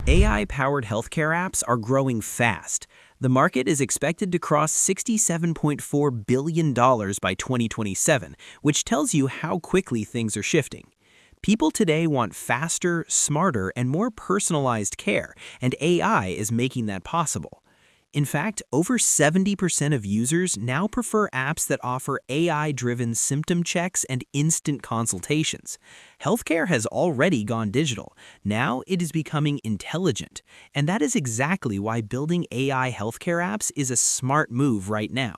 AI-powered healthcare apps are growing fast. The market is expected to cross $67.4 billion by 2027, which tells you how quickly things are shifting. People today want faster, smarter, and more personalized care, and AI is making that possible. In fact, over 70% of users now prefer apps that offer AI-driven symptom checks and instant consultations. Healthcare has already gone digital. Now it is becoming intelligent. And that is exactly why building AI healthcare apps is a smart move right now.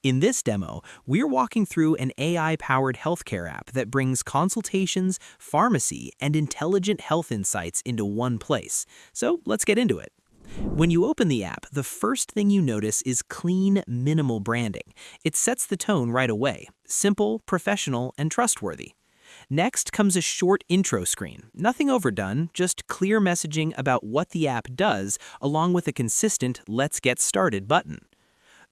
In this demo, we're walking through an AI-powered healthcare app that brings consultations, pharmacy, and intelligent health insights into one place. So let's get into it. When you open the app, the first thing you notice is clean, minimal branding. It sets the tone right away: simple, professional, and trustworthy. Next comes a short intro screen. Nothing overdone, just clear messaging about what the app does, along with a consistent "Let's get started" button.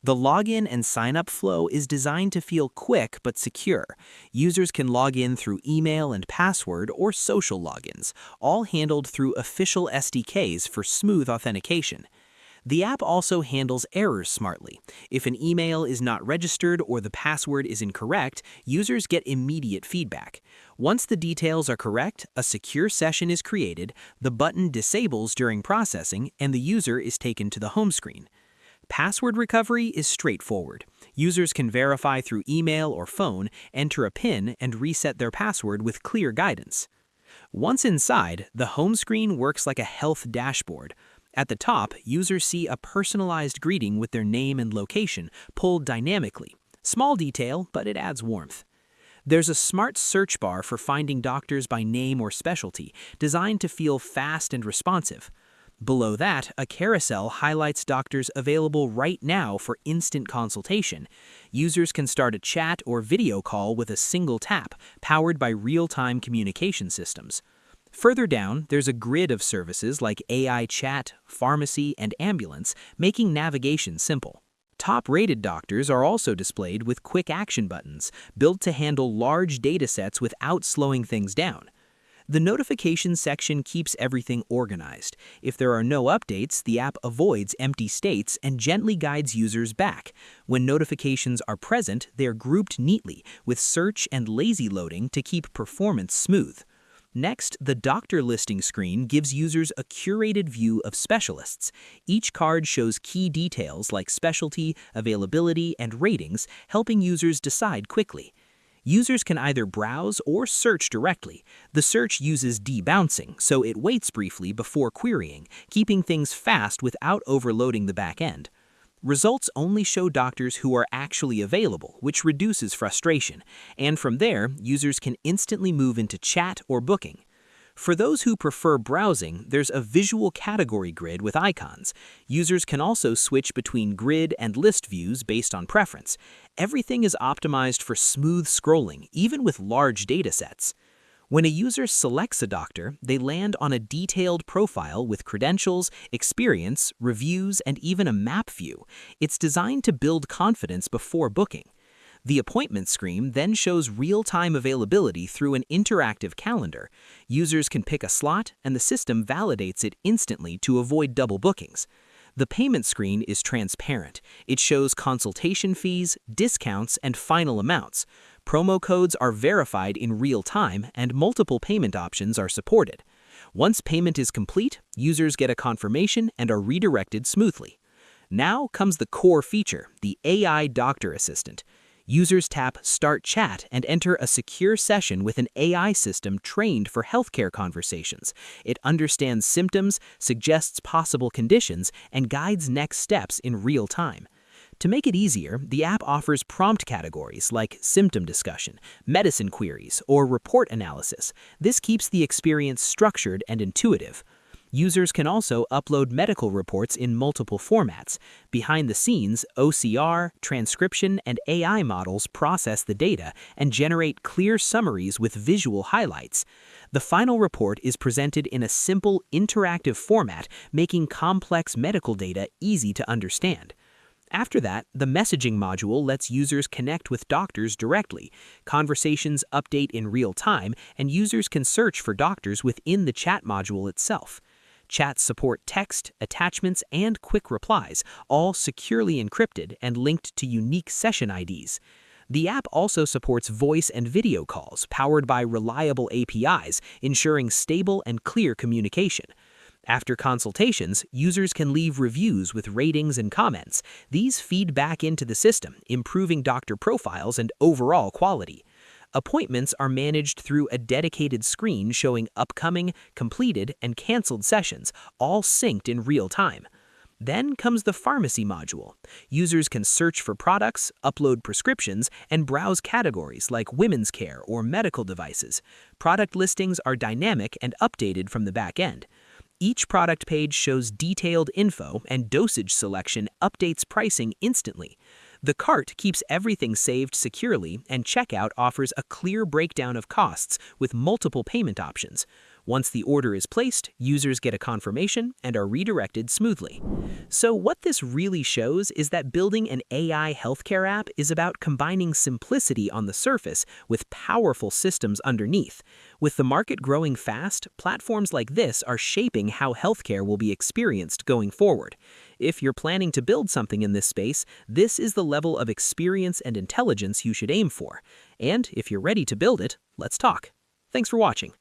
The login and sign-up flow is designed to feel quick but secure. Users can log in through email and password or social logins, all handled through official SDKs for smooth authentication. The app also handles errors smartly. If an email is not registered or the password is incorrect, users get immediate feedback. Once the details are correct, a secure session is created, the button disables during processing, and the user is taken to the home screen. Password recovery is straightforward. Users can verify through email or phone, enter a PIN, and reset their password with clear guidance. Once inside, the home screen works like a health dashboard. At the top, users see a personalized greeting with their name and location, pulled dynamically. Small detail, but it adds warmth. There's a smart search bar for finding doctors by name or specialty, designed to feel fast and responsive. Below that, a carousel highlights doctors available right now for instant consultation. Users can start a chat or video call with a single tap, powered by real-time communication systems. Further down, there's a grid of services like AI chat, pharmacy, and ambulance, making navigation simple. Top-rated doctors are also displayed with quick action buttons, built to handle large datasets without slowing things down. The notifications section keeps everything organized. If there are no updates, the app avoids empty states and gently guides users back. When notifications are present, they are grouped neatly, with search and lazy loading to keep performance smooth. Next, the doctor listing screen gives users a curated view of specialists. Each card shows key details like specialty, availability, and ratings, helping users decide quickly. Users can either browse or search directly. The search uses debouncing, so it waits briefly before querying, keeping things fast without overloading the back end. Results only show doctors who are actually available, which reduces frustration, and from there, users can instantly move into chat or booking. For those who prefer browsing, there's a visual category grid with icons. Users can also switch between grid and list views based on preference. Everything is optimized for smooth scrolling, even with large datasets. When a user selects a doctor, they land on a detailed profile with credentials, experience, reviews, and even a map view. It's designed to build confidence before booking. The appointment screen then shows real-time availability through an interactive calendar. Users can pick a slot, and the system validates it instantly to avoid double bookings. The payment screen is transparent. It shows consultation fees, discounts, and final amounts. Promo codes are verified in real time, and multiple payment options are supported. Once payment is complete, users get a confirmation and are redirected smoothly. Now comes the core feature, the AI Doctor Assistant. Users tap Start Chat and enter a secure session with an AI system trained for healthcare conversations. It understands symptoms, suggests possible conditions, and guides next steps in real time. To make it easier, the app offers prompt categories like symptom discussion, medicine queries, or report analysis. This keeps the experience structured and intuitive. Users can also upload medical reports in multiple formats. Behind the scenes, OCR, transcription, and AI models process the data and generate clear summaries with visual highlights. The final report is presented in a simple, interactive format, making complex medical data easy to understand. After that, the messaging module lets users connect with doctors directly. Conversations update in real time, and users can search for doctors within the chat module itself. Chats support text, attachments, and quick replies, all securely encrypted and linked to unique session IDs. The app also supports voice and video calls powered by reliable APIs, ensuring stable and clear communication. After consultations, users can leave reviews with ratings and comments. These feed back into the system, improving doctor profiles and overall quality. Appointments are managed through a dedicated screen showing upcoming, completed, and canceled sessions, all synced in real time. Then comes the pharmacy module. Users can search for products, upload prescriptions, and browse categories like women's care or medical devices. Product listings are dynamic and updated from the back end. Each product page shows detailed info, and dosage selection updates pricing instantly. The cart keeps everything saved securely, and checkout offers a clear breakdown of costs with multiple payment options. Once the order is placed, users get a confirmation and are redirected smoothly. So what this really shows is that building an AI healthcare app is about combining simplicity on the surface with powerful systems underneath. With the market growing fast, platforms like this are shaping how healthcare will be experienced going forward. If you're planning to build something in this space, this is the level of experience and intelligence you should aim for. And if you're ready to build it, let's talk. Thanks for watching.